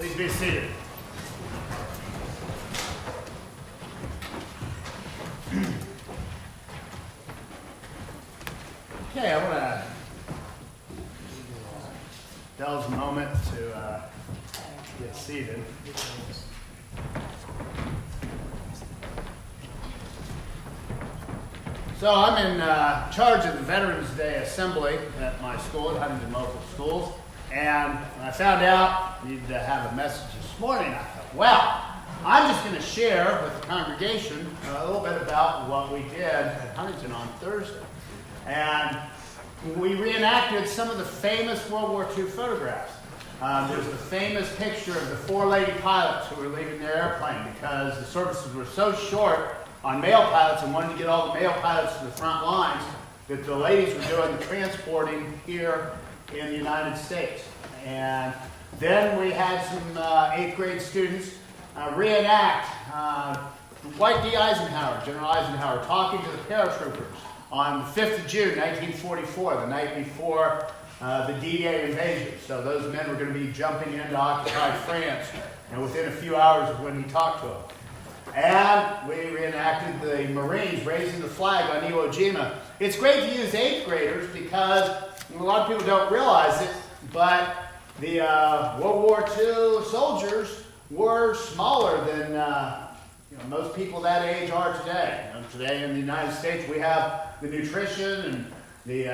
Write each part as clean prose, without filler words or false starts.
Please be seated. Okay, I want to indulge a moment to get seated. So I'm in charge of the Veterans Day Assembly at my school, at Huntington Local Schools, and when I found out I needed to have a message this morning, I thought, well, I'm just going to share with the congregation a little bit about what we did at Huntington on Thursday. And we reenacted some of the famous World War II photographs. There's the famous picture of the four lady pilots who were leaving their airplane because the services were so short on male pilots and wanted to get all the male pilots to the front lines that the ladies were doing the transporting here in the United States. And then we had some 8th grade students reenact Dwight D. Eisenhower, General Eisenhower, talking to the paratroopers on the 5th of June, 1944, the night before the D-Day invasion. So those men were going to be jumping into occupied France, and within a few hours of when he talked to them. And we reenacted the Marines raising the flag on Iwo Jima. It's great to use 8th graders because a lot of people don't realize it, but the World War II soldiers were smaller than most people that age are today. Today in the United States we have the nutrition and the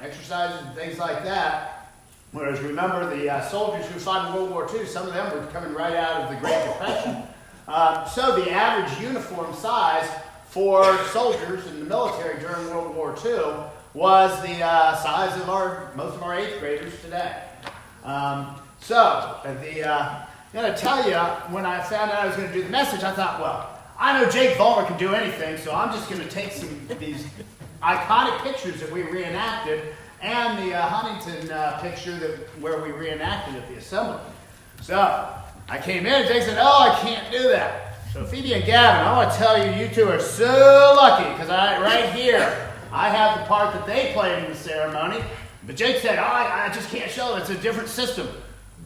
exercises and things like that. Whereas remember the soldiers who fought in World War II, some of them were coming right out of the Great Depression. So the average uniform size for soldiers in the military during World War II was the size of most of our 8th graders today. I'm going to tell you, when I found out I was going to do the message, I thought, well, I know Jake Vollmer can do anything, so I'm just going to take some of these iconic pictures that we reenacted and the Huntington picture where we reenacted at the assembly. So I came in and Jake said, oh, I can't do that. So Phoebe and Gavin, I want to tell you, you two are so lucky because right here, I have the part that they played in the ceremony. But Jake said, oh, I just can't show it. It's a different system.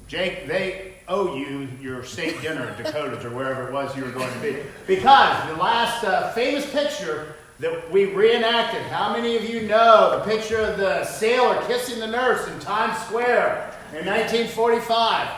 Jake, they owe you your state dinner at Dakota's or wherever it was you were going to be. Because the last famous picture that we reenacted, how many of you know the picture of the sailor kissing the nurse in Times Square in 1945?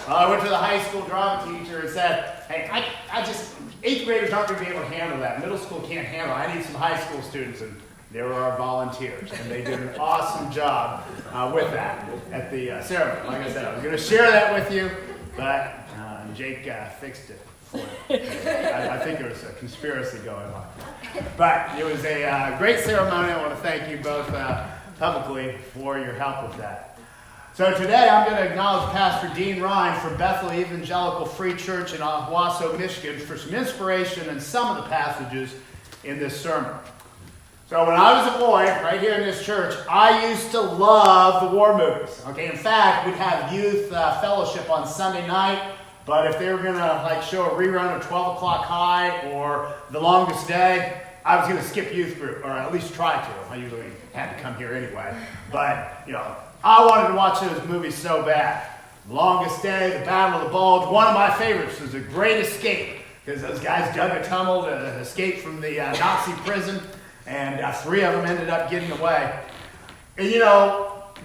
I went to the high school drama teacher and said, hey, I just, 8th graders aren't going to be able to handle that. Middle school can't handle it. I need some high school students. And there were our volunteers, and they did an awesome job with that at the ceremony. Like I said, I was going to share that with you, but Jake fixed it for me. I think there was a conspiracy going on. But it was a great ceremony. I want to thank you both publicly for your help with that. So today I'm going to acknowledge Pastor Dean Ryan from Bethel Evangelical Free Church in Owasso, Michigan for some inspiration in some of the passages in this sermon. So when I was a boy, right here in this church, I used to love the war movies. Okay, in fact, we'd have youth fellowship on Sunday night, but if they were going to show a rerun of 12 O'Clock High or The Longest Day, I was going to skip youth group, or at least try to. I usually had to come here anyway. But, I wanted to watch those movies so bad. The Longest Day, The Battle of the Bulge. One of my favorites was The Great Escape, because those guys dug a tunnel to escape from the Nazi prison, and 3 of them ended up getting away. And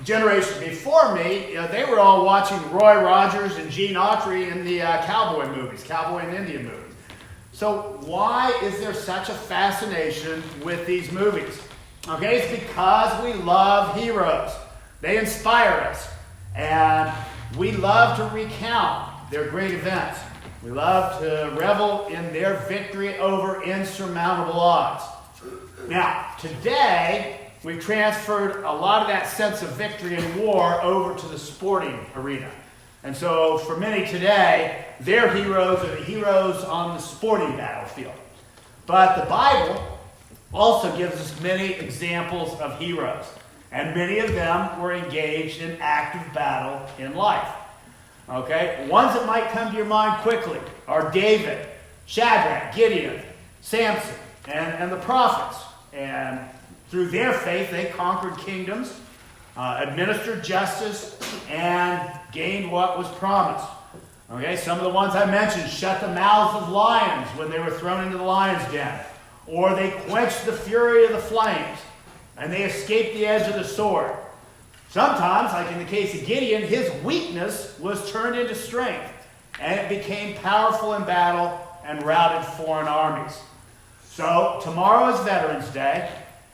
generation before me, they were all watching Roy Rogers and Gene Autry in the cowboy movies, cowboy and Indian movies. So why is there such a fascination with these movies? Okay, it's because we love heroes. They inspire us, and we love to recount their great events. We love to revel in their victory over insurmountable odds. Now, today, we've transferred a lot of that sense of victory in war over to the sporting arena. And so, for many today, their heroes are the heroes on the sporting battlefield. But the Bible also gives us many examples of heroes. And many of them were engaged in active battle in life. Okay? Ones that might come to your mind quickly are David, Shadrach, Gideon, Samson, and the prophets. And through their faith, they conquered kingdoms, administered justice, and gained what was promised. Okay, some of the ones I mentioned shut the mouths of lions when they were thrown into the lion's den. Or they quenched the fury of the flames, and they escaped the edge of the sword. Sometimes, like in the case of Gideon, his weakness was turned into strength, and it became powerful in battle and routed foreign armies. So, tomorrow is Veterans Day,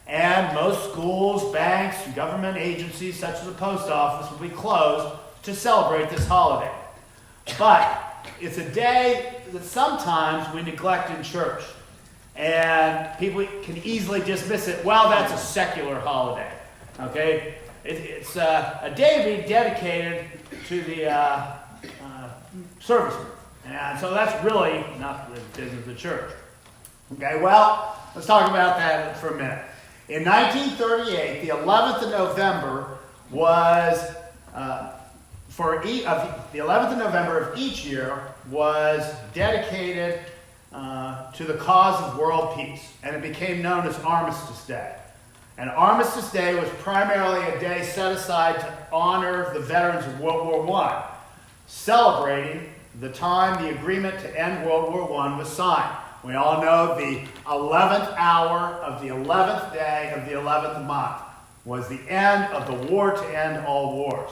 and most schools, banks, government agencies such as the post office will be closed to celebrate this holiday. But it's a day that sometimes we neglect in church, and people can easily dismiss it. Well, that's a secular holiday. Okay, it's a day being dedicated to the servicemen, and so that's really not the business of the church. Okay, well, let's talk about that for a minute. In 1938, the 11th of November was the 11th of November of each year was dedicated to the cause of world peace, and it became known as Armistice Day. And Armistice Day was primarily a day set aside to honor the veterans of World War I, celebrating the time the agreement to end World War I was signed. We all know the 11th hour of the 11th day of the 11th month was the end of the war to end all wars.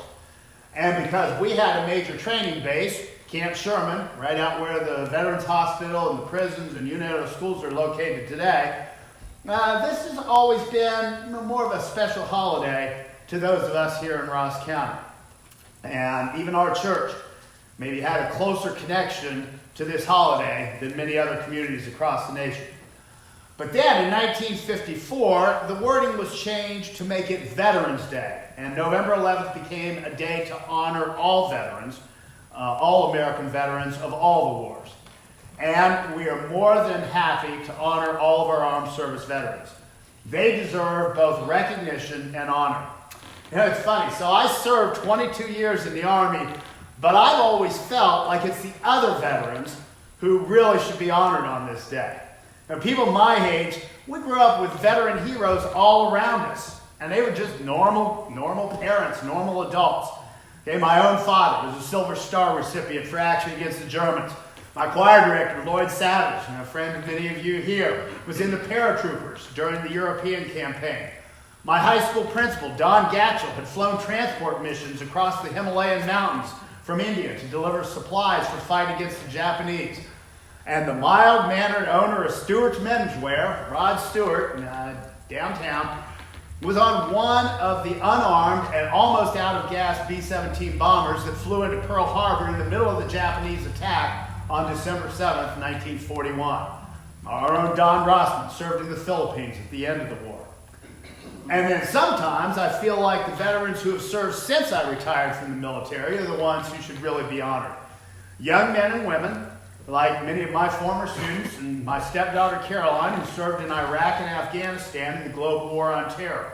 And because we had a major training base, Camp Sherman, right out where the Veterans Hospital and the prisons and UNITO schools are located today, this has always been more of a special holiday to those of us here in Ross County. And even our church maybe had a closer connection to this holiday than many other communities across the nation. But then in 1954, the wording was changed to make it Veterans Day. And November 11th became a day to honor all veterans, all American veterans of all the wars. And we are more than happy to honor all of our armed service veterans. They deserve both recognition and honor. You know, it's funny. So I served 22 years in the Army, but I've always felt like it's the other veterans who really should be honored on this day. Now, people my age, we grew up with veteran heroes all around us, and they were just normal parents, normal adults. Okay, my own father was a Silver Star recipient for action against the Germans. My choir director, Lloyd Savage, and a friend of many of you here, was in the paratroopers during the European campaign. My high school principal, Don Gatchell, had flown transport missions across the Himalayan mountains from India to deliver supplies for fight against the Japanese. And the mild-mannered owner of Stewart's Menswear, Rod Stewart, downtown, was on one of the unarmed and almost out-of-gas B-17 bombers that flew into Pearl Harbor in the middle of the Japanese attack on December 7th, 1941. Our own Don Rossman served in the Philippines at the end of the war. And then sometimes I feel like the veterans who have served since I retired from the military are the ones who should really be honored. Young men and women, like many of my former students and my stepdaughter Caroline, who served in Iraq and Afghanistan in the global war on terror.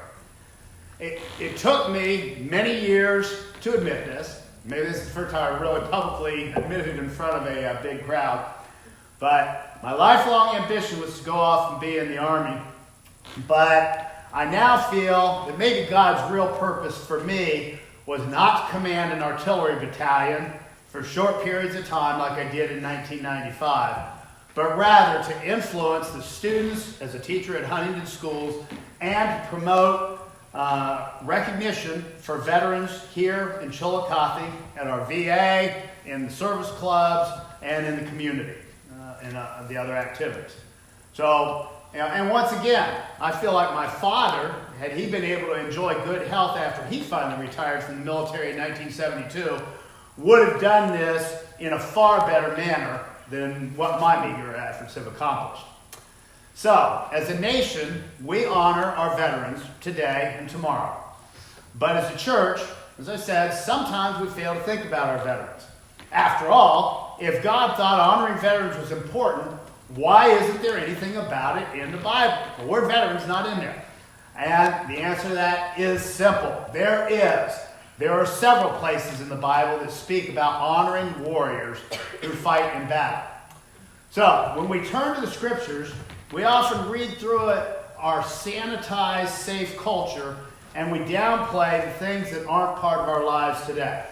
It took me many years to admit this. Maybe this is the first time I really publicly admitted it in front of a big crowd. But my lifelong ambition was to go off and be in the Army. But I now feel that maybe God's real purpose for me was not to command an artillery battalion for short periods of time like I did in 1995, but rather to influence the students as a teacher at Huntington schools and to promote recognition for veterans here in Chillicothe, at our VA, in the service clubs, and in the community, and the other activities. So, and once again, I feel like my father, had he been able to enjoy good health after he finally retired from the military in 1972, would have done this in a far better manner than what my meager efforts have accomplished. So, as a nation, we honor our veterans today and tomorrow. But as a church, as I said, sometimes we fail to think about our veterans. After all, if God thought honoring veterans was important, why isn't there anything about it in the Bible? The word veterans not in there. And the answer to that is simple. There is. There are several places in the Bible that speak about honoring warriors who fight in battle. So, when we turn to the Scriptures, we often read through it our sanitized, safe culture, and we downplay the things that aren't part of our lives today.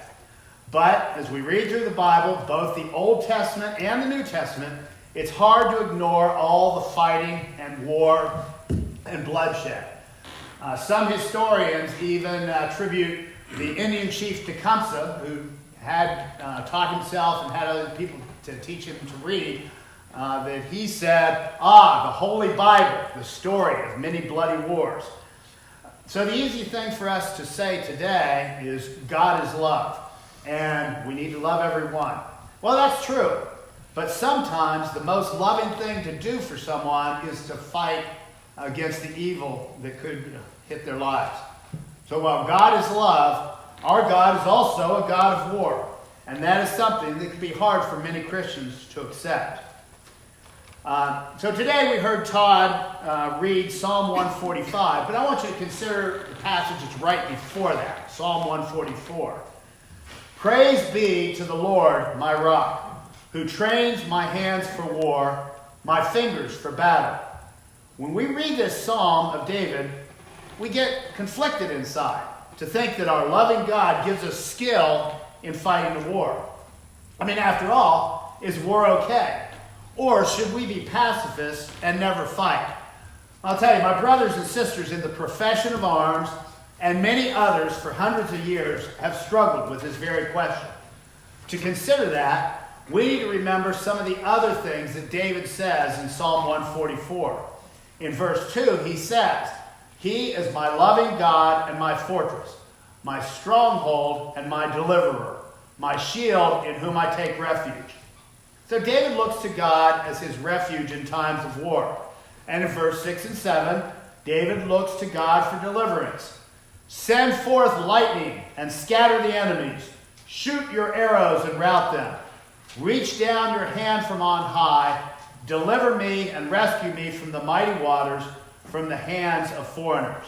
But as we read through the Bible, both the Old Testament and the New Testament, it's hard to ignore all the fighting and war and bloodshed. Some historians even attribute the Indian chief Tecumseh, who had taught himself and had other people to teach him to read, that he said, the Holy Bible, the story of many bloody wars. So the easy thing for us to say today is God is love, and we need to love everyone. Well, that's true, but sometimes the most loving thing to do for someone is to fight against the evil that could hit their lives. So while God is love, our God is also a God of war, and that is something that can be hard for many Christians to accept. So today we heard Todd read Psalm 145, but I want you to consider the passage that's right before that, Psalm 144. Praise be to the Lord, my rock, who trains my hands for war, my fingers for battle. When we read this psalm of David, we get conflicted inside to think that our loving God gives us skill in fighting the war. I mean, after all, is war okay? Or should we be pacifists and never fight? I'll tell you, my brothers and sisters in the profession of arms and many others for hundreds of years have struggled with this very question. To consider that, we need to remember some of the other things that David says in Psalm 144. In verse 2, he says, "He is my loving God and my fortress, my stronghold and my deliverer, my shield in whom I take refuge." So David looks to God as his refuge in times of war. And in verse 6 and 7, David looks to God for deliverance. "Send forth lightning and scatter the enemies. Shoot your arrows and rout them. Reach down your hand from on high. Deliver me and rescue me from the mighty waters, from the hands of foreigners."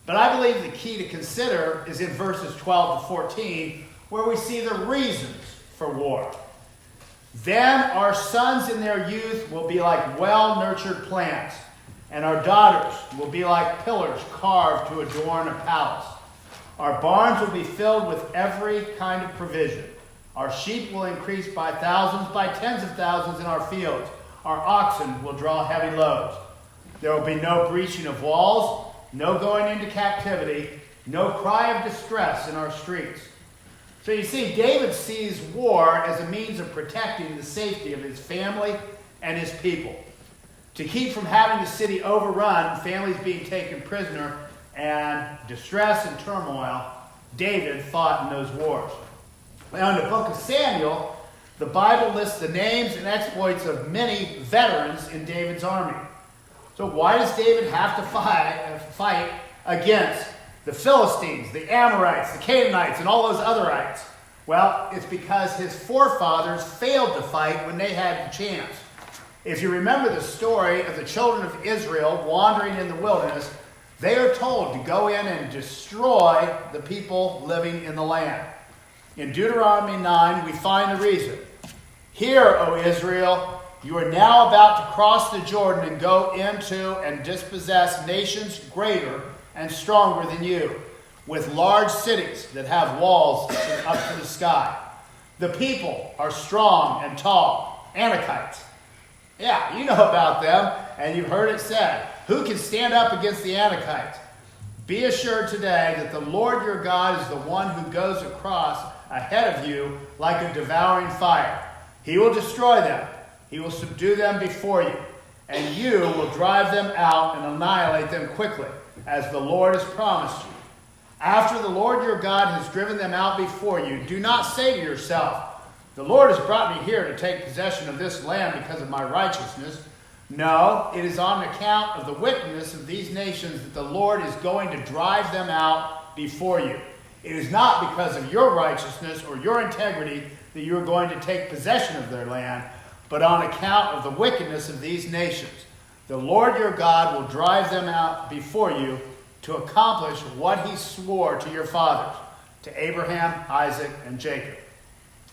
But I believe the key to consider is in verses 12 to 14, where we see the reasons for war. "Then our sons in their youth will be like well-nurtured plants, and our daughters will be like pillars carved to adorn a palace. Our barns will be filled with every kind of provision. Our sheep will increase by thousands, by tens of thousands in our fields. Our oxen will draw heavy loads. There will be no breaching of walls, no going into captivity, no cry of distress in our streets." So you see, David sees war as a means of protecting the safety of his family and his people. To keep from having the city overrun, families being taken prisoner, and distress and turmoil, David fought in those wars. Now in the book of Samuel, the Bible lists the names and exploits of many veterans in David's army. So why does David have to fight against the Philistines, the Amorites, the Canaanites, and all those otherites? Well, it's because his forefathers failed to fight when they had the chance. If you remember the story of the children of Israel wandering in the wilderness, they are told to go in and destroy the people living in the land. In Deuteronomy 9, we find the reason. "Hear, O Israel, you are now about to cross the Jordan and go into and dispossess nations greater and stronger than you, with large cities that have walls up to the sky. The people are strong and tall, Anakites." Yeah, you know about them, and you've heard it said. Who can stand up against the Anakites? Be assured today that the Lord your God is the one who goes across ahead of you like a devouring fire. He will destroy them. He will subdue them before you, and you will drive them out and annihilate them quickly, as the Lord has promised you. After the Lord your God has driven them out before you, do not say to yourself, "The Lord has brought me here to take possession of this land because of my righteousness." No, it is on account of the wickedness of these nations that the Lord is going to drive them out before you. It is not because of your righteousness or your integrity that you are going to take possession of their land, but on account of the wickedness of these nations. The Lord your God will drive them out before you to accomplish what he swore to your fathers, to Abraham, Isaac, and Jacob.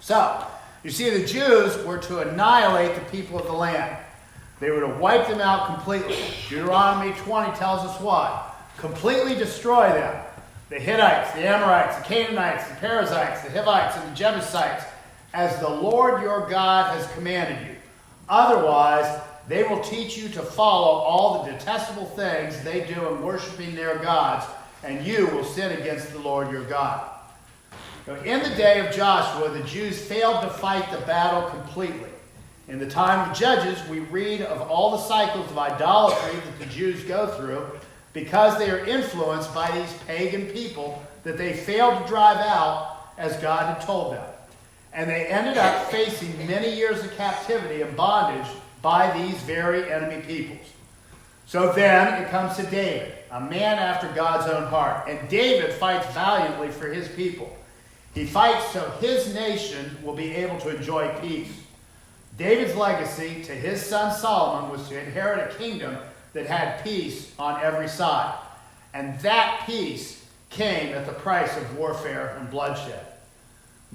So, you see, the Jews were to annihilate the people of the land. They were to wipe them out completely. Deuteronomy 20 tells us why. Completely destroy them. the Hittites, the Amorites, the Canaanites, the Perizzites, the Hivites, and the Jebusites, as the Lord your God has commanded you. Otherwise, they will teach you to follow all the detestable things they do in worshiping their gods, and you will sin against the Lord your God. Now, in the day of Joshua, the Jews failed to fight the battle completely. In the time of Judges, we read of all the cycles of idolatry that the Jews go through because they are influenced by these pagan people that they failed to drive out as God had told them. And they ended up facing many years of captivity and bondage by these very enemy peoples. So then it comes to David, a man after God's own heart. And David fights valiantly for his people. He fights so his nation will be able to enjoy peace. David's legacy to his son Solomon was to inherit a kingdom that had peace on every side. And that peace came at the price of warfare and bloodshed.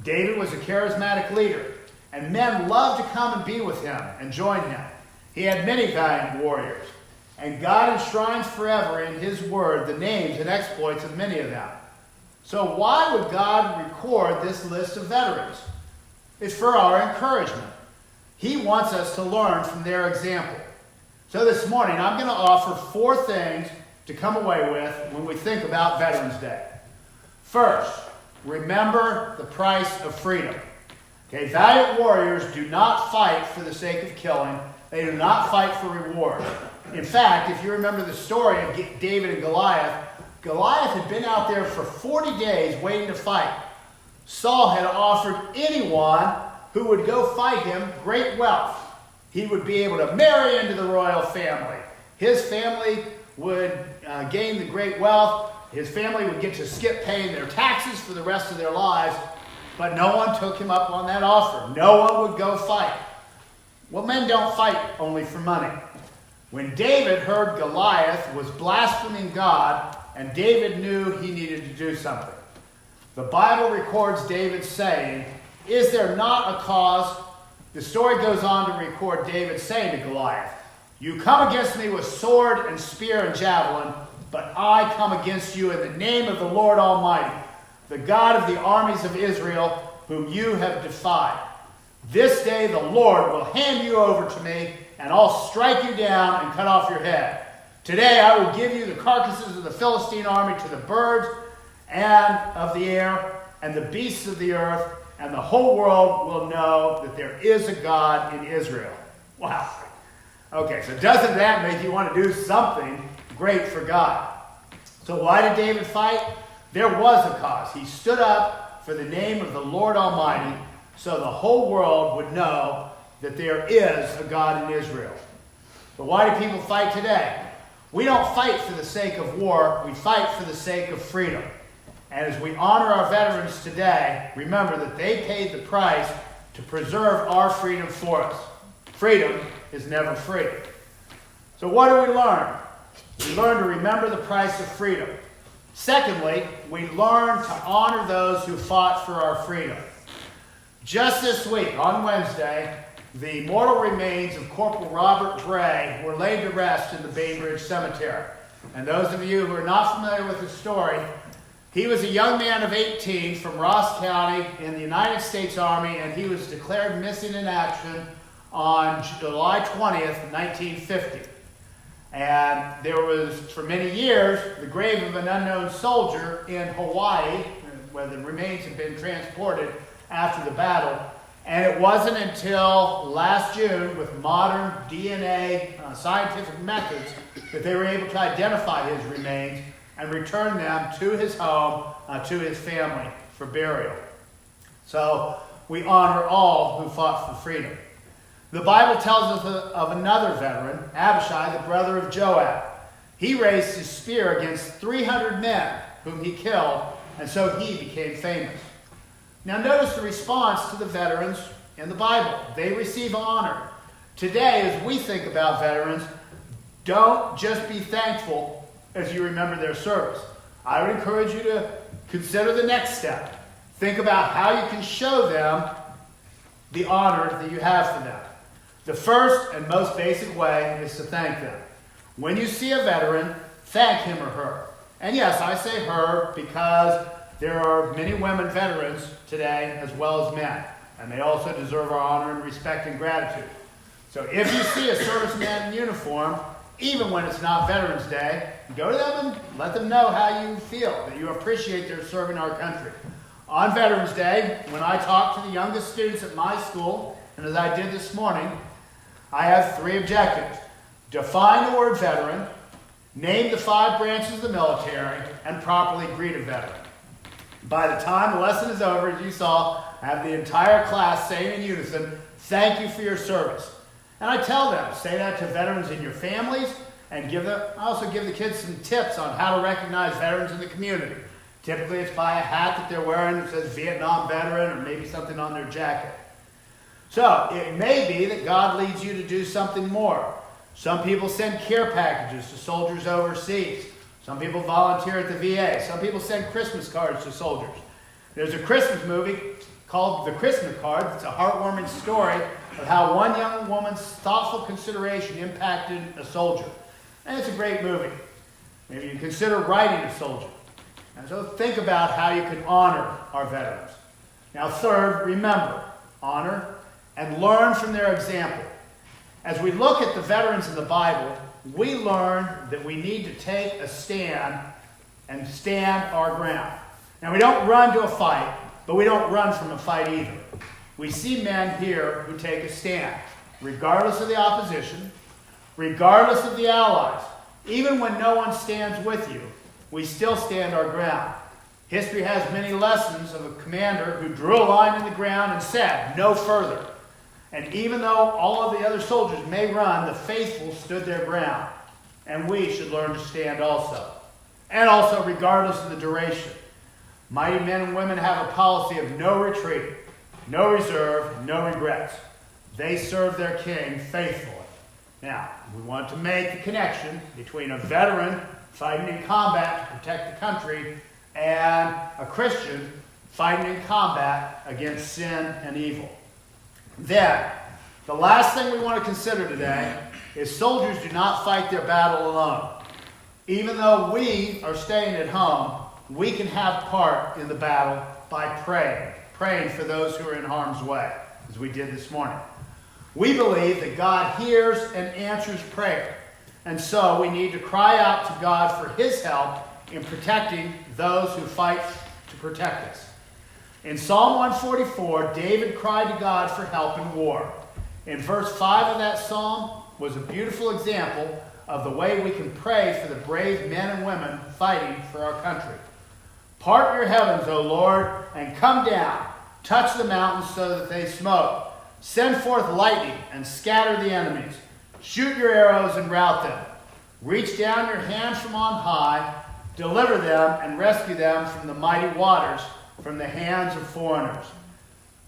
David was a charismatic leader, and men loved to come and be with him and join him. He had many valiant warriors, and God enshrines forever in his word the names and exploits of many of them. So why would God record this list of veterans? It's for our encouragement. He wants us to learn from their example. So this morning, I'm going to offer 4 things to come away with when we think about Veterans Day. First, remember the price of freedom. Okay, valiant warriors do not fight for the sake of killing. They do not fight for reward. In fact, if you remember the story of David and Goliath, Goliath had been out there for 40 days waiting to fight. Saul had offered anyone who would go fight him great wealth. He would be able to marry into the royal family. His family would gain the great wealth. His family would get to skip paying their taxes for the rest of their lives. But no one took him up on that offer. No one would go fight. Well, men don't fight only for money. When David heard Goliath was blaspheming God, and David knew he needed to do something, the Bible records David saying, "Is there not a cause?" The story goes on to record David saying to Goliath, "You come against me with sword and spear and javelin, but I come against you in the name of the Lord Almighty, the God of the armies of Israel, whom you have defied. This day the Lord will hand you over to me, and I'll strike you down and cut off your head. Today I will give you the carcasses of the Philistine army to the birds and of the air and the beasts of the earth, and the whole world will know that there is a God in Israel." Wow. Okay, so doesn't that make you want to do something great for God? So why did David fight? There was a cause. He stood up for the name of the Lord Almighty so the whole world would know that there is a God in Israel. But why do people fight today? We don't fight for the sake of war. We fight for the sake of freedom. And as we honor our veterans today, remember that they paid the price to preserve our freedom for us. Freedom is never free. So what do we learn? We learn to remember the price of freedom. Secondly, we learn to honor those who fought for our freedom. Just this week, on Wednesday, the mortal remains of Corporal Robert Gray were laid to rest in the Bainbridge Cemetery. And those of you who are not familiar with the story, he was a young man of 18 from Ross County in the United States Army, and he was declared missing in action on July 20th, 1950. And there was, for many years, the grave of an unknown soldier in Hawaii, where the remains had been transported after the battle. And it wasn't until last June, with modern DNA scientific methods, that they were able to identify his remains and return them to his home, to his family for burial. So we honor all who fought for freedom. The Bible tells us of another veteran, Abishai, the brother of Joab. He raised his spear against 300 men whom he killed, and so he became famous. Now notice the response to the veterans in the Bible. They receive honor. Today, as we think about veterans, don't just be thankful as you remember their service. I would encourage you to consider the next step. Think about how you can show them the honor that you have for them. The first and most basic way is to thank them. When you see a veteran, thank him or her. And yes, I say her because there are many women veterans today as well as men. And they also deserve our honor and respect and gratitude. So if you see a serviceman in uniform, even when it's not Veterans Day, go to them and let them know how you feel, that you appreciate their serving our country. On Veterans Day, when I talk to the youngest students at my school, and as I did this morning, I have 3 objectives. Define the word veteran, name the 5 branches of the military, and properly greet a veteran. By the time the lesson is over, as you saw, I have the entire class saying in unison, "Thank you for your service." And I tell them, say that to veterans in your families, and I also give the kids some tips on how to recognize veterans in the community. Typically it's by a hat that they're wearing that says Vietnam veteran, or maybe something on their jacket. So it may be that God leads you to do something more. Some people send care packages to soldiers overseas. Some people volunteer at the VA. Some people send Christmas cards to soldiers. There's a Christmas movie called The Christmas Card. It's a heartwarming story of how one young woman's thoughtful consideration impacted a soldier. And it's a great movie. Maybe you consider writing a soldier. And so think about how you can honor our veterans. Now third, remember, honor, and learn from their example. As we look at the veterans in the Bible, we learn that we need to take a stand and stand our ground. Now we don't run to a fight, but we don't run from a fight either. We see men here who take a stand, regardless of the opposition, regardless of the allies. Even when no one stands with you, we still stand our ground. History has many lessons of a commander who drew a line in the ground and said, "No further." And even though all of the other soldiers may run, the faithful stood their ground. And we should learn to stand also. And also regardless of the duration. Mighty men and women have a policy of no retreat, no reserve, no regrets. They serve their king faithfully. Now, we want to make the connection between a veteran fighting in combat to protect the country and a Christian fighting in combat against sin and evil. Then, the last thing we want to consider today is soldiers do not fight their battle alone. Even though we are staying at home, we can have part in the battle by praying for those who are in harm's way, as we did this morning. We believe that God hears and answers prayer, and so we need to cry out to God for His help in protecting those who fight to protect us. In Psalm 144, David cried to God for help in war. In verse 5 of that psalm was a beautiful example of the way we can pray for the brave men and women fighting for our country. Part your heavens, O Lord, and come down. Touch the mountains so that they smoke. Send forth lightning and scatter the enemies. Shoot your arrows and rout them. Reach down your hand from on high. Deliver them and rescue them from the mighty waters, from the hands of foreigners.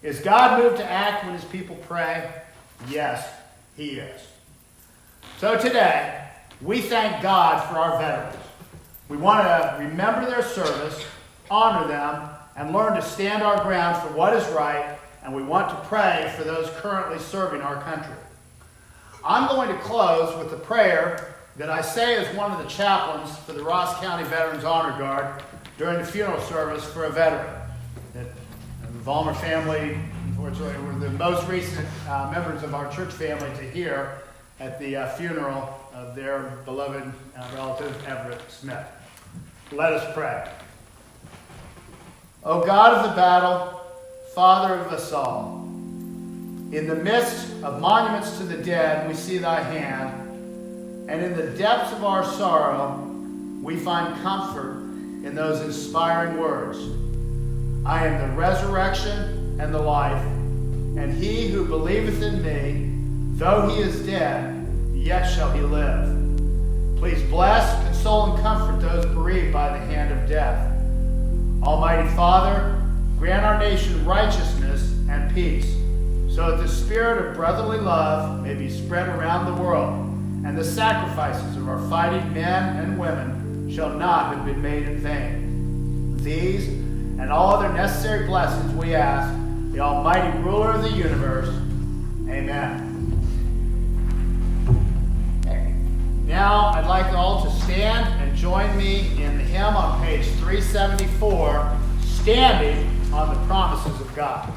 Is God moved to act when His people pray? Yes, He is. So today, we thank God for our veterans. We want to remember their service, honor them, and learn to stand our ground for what is right, and we want to pray for those currently serving our country. I'm going to close with a prayer that I say as one of the chaplains for the Ross County Veterans Honor Guard during the funeral service for a veteran. The Vollmer family, unfortunately, were the most recent members of our church family to hear at the funeral of their beloved relative, Everett Smith. Let us pray. O God of the battle, Father of us all, in the midst of monuments to the dead, we see Thy hand, and in the depths of our sorrow, we find comfort in those inspiring words. I am the resurrection and the life, and he who believeth in me, though he is dead, yet shall he live. Please bless, console, and comfort those bereaved by the hand of death. Almighty Father, grant our nation righteousness and peace, so that the spirit of brotherly love may be spread around the world, and the sacrifices of our fighting men and women shall not have been made in vain. These and all other necessary blessings we ask, the Almighty Ruler of the universe. Amen. Okay. Now I'd like all to stand and join join me in the hymn on page 374, Standing on the Promises of God.